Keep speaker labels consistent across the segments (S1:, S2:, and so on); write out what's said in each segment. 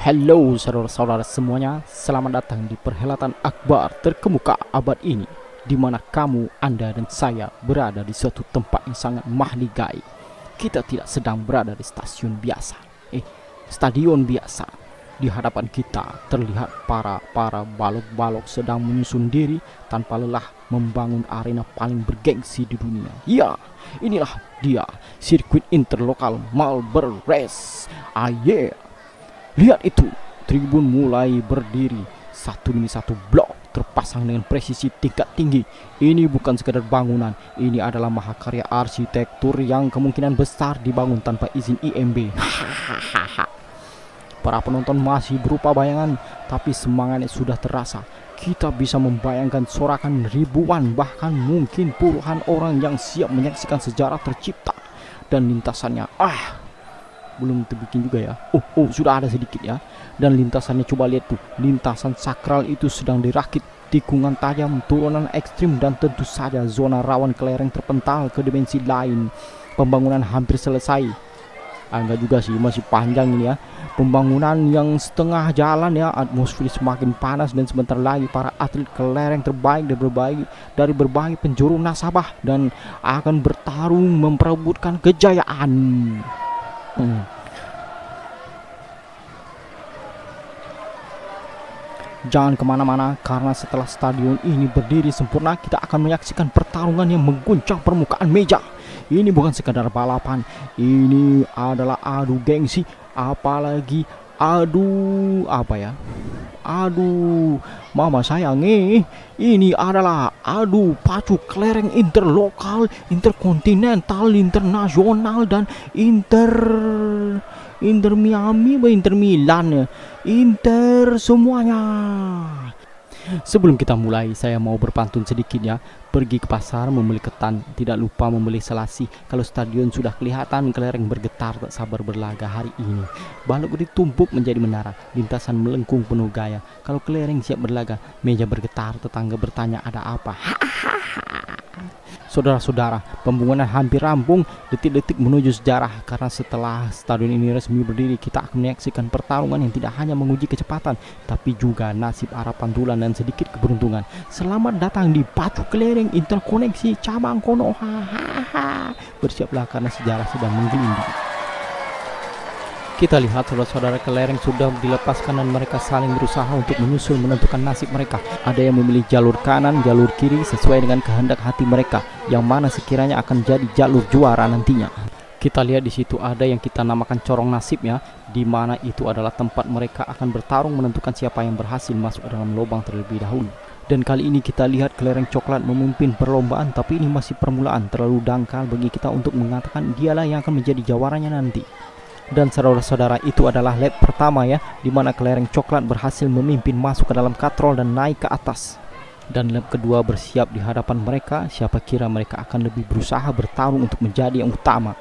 S1: Hello saudara-saudara semuanya, selamat datang di perhelatan akbar terkemuka abad ini, di mana kamu, anda dan saya berada di suatu tempat yang sangat mahligai. Kita tidak sedang berada di stasiun biasa, stadion biasa. Di hadapan kita terlihat para balok-balok sedang menyusun diri tanpa lelah membangun arena paling bergengsi di dunia. Ya, inilah dia, sirkuit interlokal Marlboro Race. Yeah. Lihat itu, tribun mulai berdiri satu demi satu blok terpasang dengan presisi tingkat tinggi. Ini bukan sekadar bangunan, ini adalah mahakarya arsitektur yang kemungkinan besar dibangun tanpa izin IMB. Para penonton masih berupa bayangan, tapi semangatnya sudah terasa. Kita bisa membayangkan sorakan ribuan, bahkan mungkin puluhan orang yang siap menyaksikan sejarah tercipta. Dan lintasannya, belum terbikin juga ya. Sudah ada sedikit ya. Dan lintasannya, coba lihat tuh, lintasan sakral itu sedang dirakit. Tikungan tajam, turunan ekstrim, dan tentu saja zona rawan kelereng terpental ke dimensi lain. Pembangunan hampir selesai. Enggak juga sih, masih panjang ini ya. Pembangunan yang setengah jalan ya. Atmosfer semakin panas dan sebentar lagi para atlet kelereng terbaik dari berbagai penjuru nasabah dan akan bertarung memperebutkan kejayaan. Jangan kemana-mana, karena setelah stadion ini berdiri sempurna, kita akan menyaksikan pertarungan yang mengguncang permukaan meja. Ini bukan sekadar balapan, ini adalah adu gengsi, apalagi adu mama sayang, ini adalah adu pacu kelereng interlokal, interkontinental, internasional, dan Inter Miami, Inter Milan, Inter semuanya. Sebelum kita mulai, saya mau berpantun sedikit ya. Pergi ke pasar membeli ketan, tidak lupa membeli selasi. Kalau stadion sudah kelihatan, kelereng bergetar tak sabar berlaga hari ini. Balok ditumpuk menjadi menara, lintasan melengkung penuh gaya. Kalau kelereng siap berlaga, meja bergetar, tetangga bertanya ada apa. Saudara-saudara, pembangunan hampir rampung, detik-detik menuju sejarah. Karena setelah stadion ini resmi berdiri, kita akan menyaksikan pertarungan yang tidak hanya menguji kecepatan, tapi juga nasib, harapan, tulan, dan sedikit keberuntungan. Selamat datang di pacu kelereng interkoneksi cabang Konoha. Bersiaplah karena sejarah sedang menggelinding. Kita lihat saudara-saudara, kelereng sudah dilepaskan dan mereka saling berusaha untuk menyusul menentukan nasib mereka. Ada yang memilih jalur kanan, jalur kiri sesuai dengan kehendak hati mereka, yang mana sekiranya akan jadi jalur juara nantinya. Kita lihat di situ ada yang kita namakan corong nasib ya, di mana itu adalah tempat mereka akan bertarung menentukan siapa yang berhasil masuk ke dalam lubang terlebih dahulu. Dan kali ini kita lihat kelereng coklat memimpin perlombaan, tapi ini masih permulaan, terlalu dangkal bagi kita untuk mengatakan dialah yang akan menjadi jawaranya nanti. Dan saudara-saudara, itu adalah lap pertama ya, di mana kelereng coklat berhasil memimpin masuk ke dalam katrol dan naik ke atas. Dan lap kedua bersiap di hadapan mereka. Siapa kira mereka akan lebih berusaha bertarung untuk menjadi yang utama.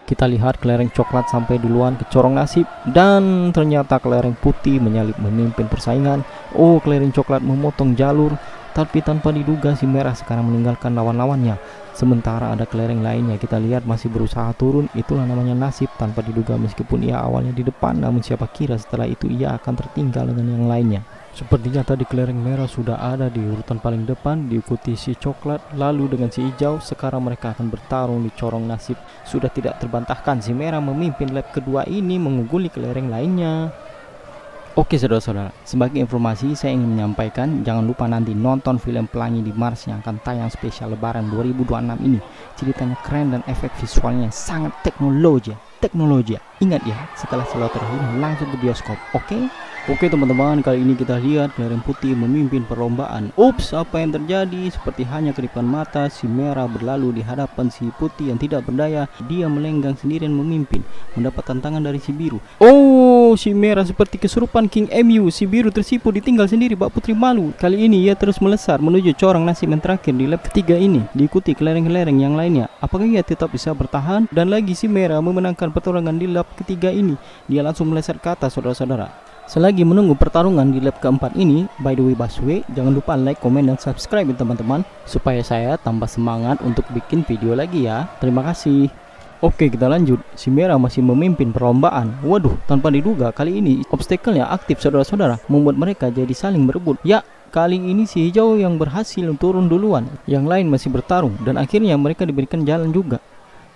S1: Kita lihat kelereng coklat sampai duluan ke corong nasib, dan ternyata kelereng putih menyalip memimpin persaingan. Kelereng coklat memotong jalur, tapi tanpa diduga si merah sekarang meninggalkan lawan-lawannya. Sementara ada kelereng lainnya, kita lihat masih berusaha turun. Itulah namanya nasib, tanpa diduga meskipun ia awalnya di depan, namun siapa kira setelah itu ia akan tertinggal dengan yang lainnya. Sepertinya tadi kelereng merah sudah ada di urutan paling depan, diikuti si coklat, lalu dengan si hijau. Sekarang mereka akan bertarung di corong nasib. Sudah tidak terbantahkan, si merah memimpin lap kedua ini mengungguli kelereng lainnya. Oke saudara-saudara, sebagai informasi saya ingin menyampaikan, jangan lupa nanti nonton film Pelangi di Mars yang akan tayang spesial Lebaran 2026 ini. Ceritanya keren dan efek visualnya sangat teknologi. Ingat ya, setelah silaturahim langsung ke bioskop, oke? Oke teman-teman, kali ini kita lihat kelereng putih memimpin perlombaan. Apa yang terjadi? Seperti hanya kedipan mata, si merah berlalu di hadapan si putih yang tidak berdaya. Dia melenggang sendirian memimpin, mendapat tantangan dari si biru. Si merah seperti kesurupan King MU. Si biru tersipu, ditinggal sendiri bak putri malu. Kali ini ia terus melesat menuju corong nasib yang terakhir di lap ketiga ini, diikuti kelereng-kelereng yang lainnya. Apakah ia tetap bisa bertahan? Dan lagi si merah memenangkan pertarungan di lap ketiga ini. Dia langsung melesat ke atas saudara-saudara. Selagi menunggu pertarungan di lap keempat ini, by the way busway, jangan lupa like, komen, dan subscribe ya teman-teman, supaya saya tambah semangat untuk bikin video lagi ya. Terima kasih. Oke, kita lanjut. Si merah masih memimpin perlombaan. Waduh, tanpa diduga kali ini obstacle yang aktif saudara-saudara membuat mereka jadi saling berebut. Ya, kali ini si hijau yang berhasil turun duluan. Yang lain masih bertarung dan akhirnya mereka diberikan jalan juga.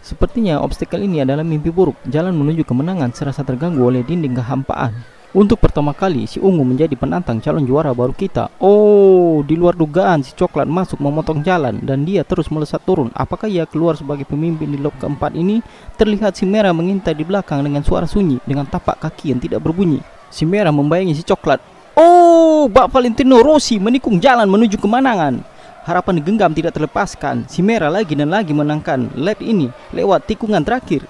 S1: Sepertinya obstacle ini adalah mimpi buruk. Jalan menuju kemenangan serasa terganggu oleh dinding kehampaan. Untuk pertama kali, si ungu menjadi penantang calon juara baru kita. Oh, di luar dugaan si coklat masuk memotong jalan dan dia terus melesat turun. Apakah ia keluar sebagai pemimpin di lap keempat ini? Terlihat si merah mengintai di belakang dengan suara sunyi dengan tapak kaki yang tidak berbunyi. Si merah membayangi si coklat. Oh, Bak Valentino Rossi menikung jalan menuju kemenangan. Harapan digenggam tidak terlepaskan. Si merah lagi dan lagi menangkan lap ini lewat tikungan terakhir.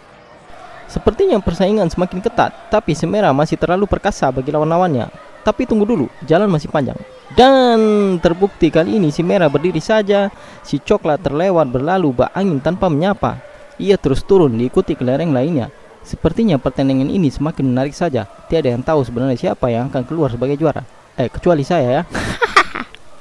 S1: Sepertinya persaingan semakin ketat, tapi si merah masih terlalu perkasa bagi lawan-lawannya. Tapi tunggu dulu, jalan masih panjang. Dan terbukti kali ini si merah berdiri saja, si coklat terlewat berlalu bak angin tanpa menyapa. Ia terus turun diikuti kelereng lainnya. Sepertinya pertandingan ini semakin menarik saja. Tiada yang tahu sebenarnya siapa yang akan keluar sebagai juara. Kecuali saya ya.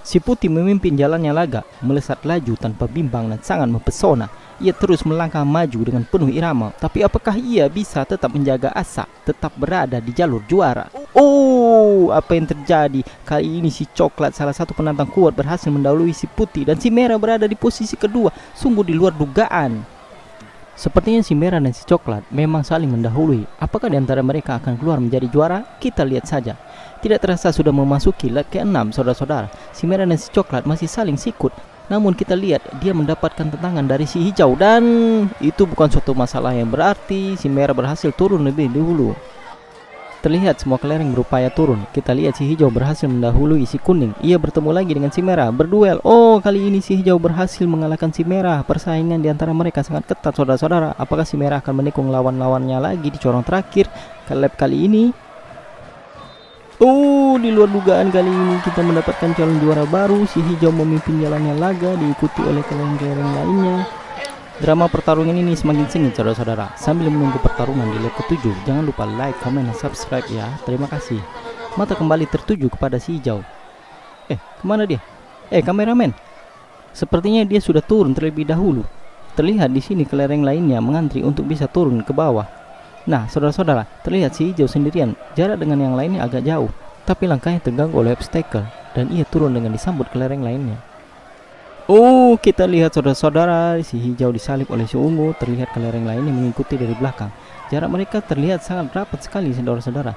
S1: Si putih memimpin jalannya laga, melesat laju tanpa bimbang dan sangat mempesona. Ia terus melangkah maju dengan penuh irama. Tapi apakah ia bisa tetap menjaga asa, tetap berada di jalur juara? Oh, apa yang terjadi? Kali ini si coklat, salah satu penantang kuat, berhasil mendahului si putih dan si merah berada di posisi kedua. Sungguh di luar dugaan. Sepertinya si merah dan si coklat memang saling mendahului. Apakah di antara mereka akan keluar menjadi juara? Kita lihat saja. Tidak terasa sudah memasuki lap ke-6 saudara-saudara. Si merah dan si coklat masih saling sikut. Namun kita lihat dia mendapatkan tentangan dari si hijau. Dan itu bukan suatu masalah yang berarti. Si merah berhasil turun lebih dahulu. Terlihat semua kelereng berupaya turun. Kita lihat si hijau berhasil mendahului si kuning. Ia bertemu lagi dengan si merah, berduel. Oh, kali ini si hijau berhasil mengalahkan si merah. Persaingan di antara mereka sangat ketat saudara-saudara. Apakah si merah akan menikung lawan-lawannya lagi di corong terakhir ke lap kali ini? Oh, di luar dugaan kali ini kita mendapatkan calon juara baru. Si hijau memimpin jalannya laga diikuti oleh kelereng-kelereng lainnya. Drama pertarungan ini semakin sengit saudara-saudara. Sambil menunggu pertarungan di lap ke-7, jangan lupa like, komen, dan subscribe ya. Terima kasih. Mata kembali tertuju kepada si hijau. Kemana dia? Kameramen. Sepertinya dia sudah turun terlebih dahulu. Terlihat di sini kelereng lainnya mengantri untuk bisa turun ke bawah. Nah, saudara-saudara, terlihat si hijau sendirian. Jarak dengan yang lainnya agak jauh, tapi langkahnya terganggu oleh obstacle dan ia turun dengan disambut kelereng lainnya. Oh, kita lihat saudara-saudara, si hijau disalip oleh si ungu. Terlihat kelereng lainnya mengikuti dari belakang. Jarak mereka terlihat sangat rapat sekali saudara-saudara.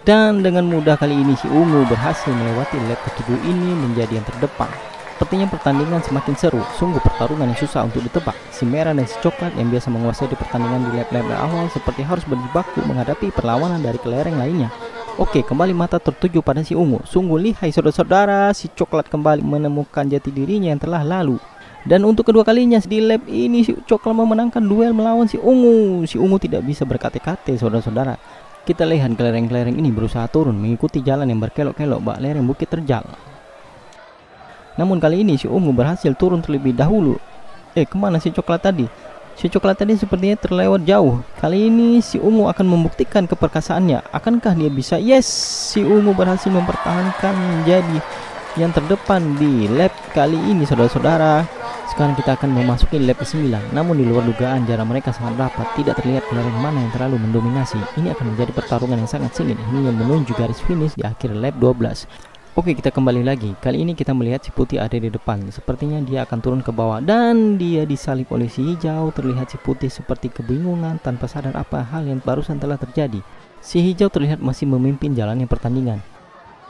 S1: Dan dengan mudah kali ini si ungu berhasil melewati lap ke-7 ini menjadi yang terdepan. Sepertinya pertandingan semakin seru. Sungguh pertarungan yang susah untuk ditebak. Si merah dan si coklat yang biasa menguasai di pertandingan di lap-lap awal seperti harus berjibaku menghadapi perlawanan dari kelereng lainnya. Oke, kembali mata tertuju pada si ungu. Sungguh lihai saudara-saudara, si coklat kembali menemukan jati dirinya yang telah lalu. Dan untuk kedua kalinya di lap ini si coklat memenangkan duel melawan si ungu. Si ungu tidak bisa berkate-kate saudara-saudara. Kita lihat kelereng-kelereng ini berusaha turun mengikuti jalan yang berkelok-kelok bak lereng bukit terjal. Namun kali ini si ungu berhasil turun terlebih dahulu. Kemana si coklat tadi? Si coklat tadi sepertinya terlewat jauh. Kali ini si ungu akan membuktikan keperkasaannya. Akankah dia bisa? Yes, si ungu berhasil mempertahankan menjadi yang terdepan di lap kali ini saudara-saudara. Sekarang kita akan memasuki lap ke-9. Namun di luar dugaan jarak mereka sangat rapat. Tidak terlihat kelereng mana yang terlalu mendominasi. Ini akan menjadi pertarungan yang sangat sengit hingga menuju garis finish di akhir lap 12. Oke, kita kembali lagi. Kali ini kita melihat si putih ada di depan. Sepertinya dia akan turun ke bawah dan dia disalip oleh si hijau. Terlihat si putih seperti kebingungan tanpa sadar apa hal yang barusan telah terjadi. Si hijau terlihat masih memimpin jalannya pertandingan.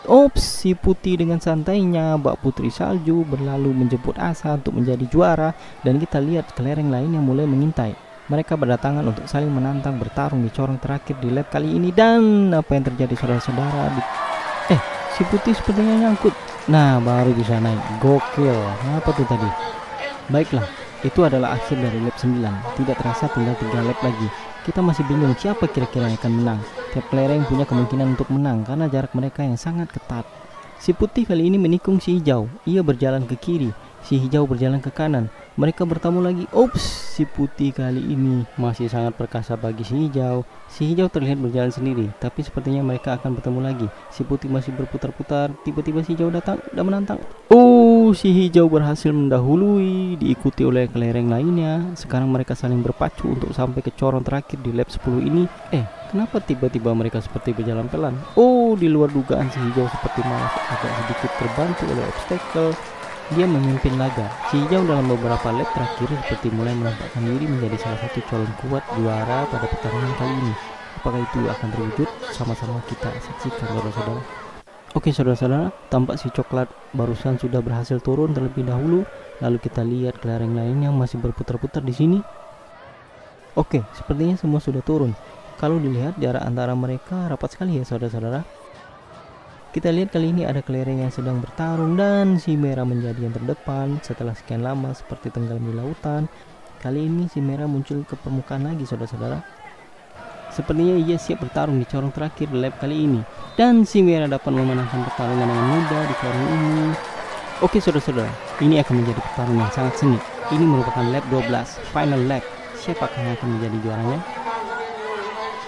S1: Ops, si putih dengan santainya bak putri salju berlalu menjemput asa untuk menjadi juara. Dan kita lihat kelereng lain yang mulai mengintai. Mereka berdatangan untuk saling menantang bertarung di corong terakhir di lap kali ini. Dan apa yang terjadi saudara-saudara? Si putih sepertinya nyangkut. Nah, baru bisa naik. Gokil. Apa tuh tadi? Baiklah, itu adalah akhir dari lap 9. Tidak terasa tinggal 3 lap lagi. Kita masih bingung siapa kira-kira yang akan menang. Tiap kelereng punya kemungkinan untuk menang karena jarak mereka yang sangat ketat. Si putih kali ini menikung si hijau. Ia berjalan ke kiri, si hijau berjalan ke kanan. Mereka bertemu lagi. Ops, si putih kali ini masih sangat perkasa bagi si hijau. Si hijau terlihat berjalan sendiri, tapi sepertinya mereka akan bertemu lagi. Si putih masih berputar-putar. Tiba-tiba si hijau datang dan menantang. Oh, Si hijau berhasil mendahului, diikuti oleh kelereng lainnya. Sekarang mereka saling berpacu untuk sampai ke corong terakhir di lap 10 ini. Kenapa tiba-tiba mereka seperti berjalan pelan? Di luar dugaan, si hijau seperti malas agak sedikit terbantu oleh obstacle. Dia memimpin laga. Si hijau dalam beberapa lap terakhir seperti mulai menampakkan diri menjadi salah satu calon kuat juara pada pertarungan kali ini. Apakah itu akan terwujud? Sama-sama kita saksikan, saudara-saudara. Oke saudara-saudara, tampak si coklat barusan sudah berhasil turun terlebih dahulu. Lalu kita lihat kelereng lainnya masih berputar-putar di sini. Oke, sepertinya semua sudah turun. Kalau dilihat jarak antara mereka rapat sekali ya saudara-saudara. Kita lihat kali ini ada kelereng yang sedang bertarung dan si merah menjadi yang terdepan setelah sekian lama seperti tenggelam di lautan. Kali ini si merah muncul ke permukaan lagi saudara-saudara. Sepertinya ia siap bertarung di corong terakhir lap kali ini. Dan si merah dapat memenangkan pertarungan dengan mudah di corong ini. Oke saudara-saudara, ini akan menjadi pertarungan yang sangat sengit. Ini merupakan lap 12, final lap. Siapakah yang akan menjadi juaranya?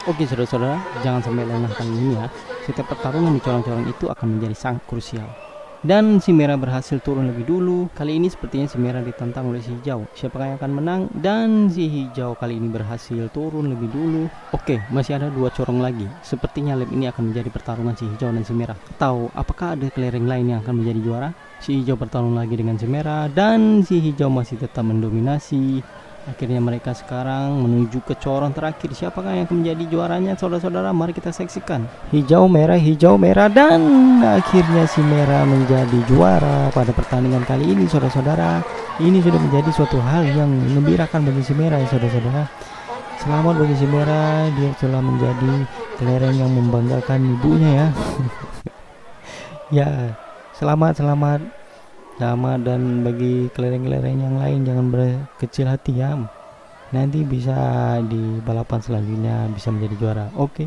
S1: Oke saudara-saudara, jangan sampai lengah kali ini ya. Setiap pertarungan di corong-corong itu akan menjadi sangat krusial. Dan si merah berhasil turun lebih dulu. Kali ini sepertinya si merah ditantang oleh si hijau. Siapakah yang akan menang? Dan si hijau kali ini berhasil turun lebih dulu. Oke, masih ada 2 corong lagi. Sepertinya lap ini akan menjadi pertarungan si hijau dan si merah. Atau apakah ada kelereng lain yang akan menjadi juara? Si hijau bertarung lagi dengan si merah dan si hijau masih tetap mendominasi. Akhirnya mereka sekarang menuju ke corong terakhir. Siapakah yang akan menjadi juaranya saudara-saudara? Mari kita saksikan. Hijau merah dan akhirnya si merah menjadi juara pada pertandingan kali ini saudara-saudara. Ini sudah menjadi suatu hal yang mengembirakan bagi si merah ya saudara-saudara. Selamat bagi si merah, dia telah menjadi kelereng yang membanggakan ibunya ya. Ya, selamat dan bagi kelereng-kelereng yang lain jangan berkecil hati ya. Nanti bisa di balapan selanjutnya bisa menjadi juara. Oke.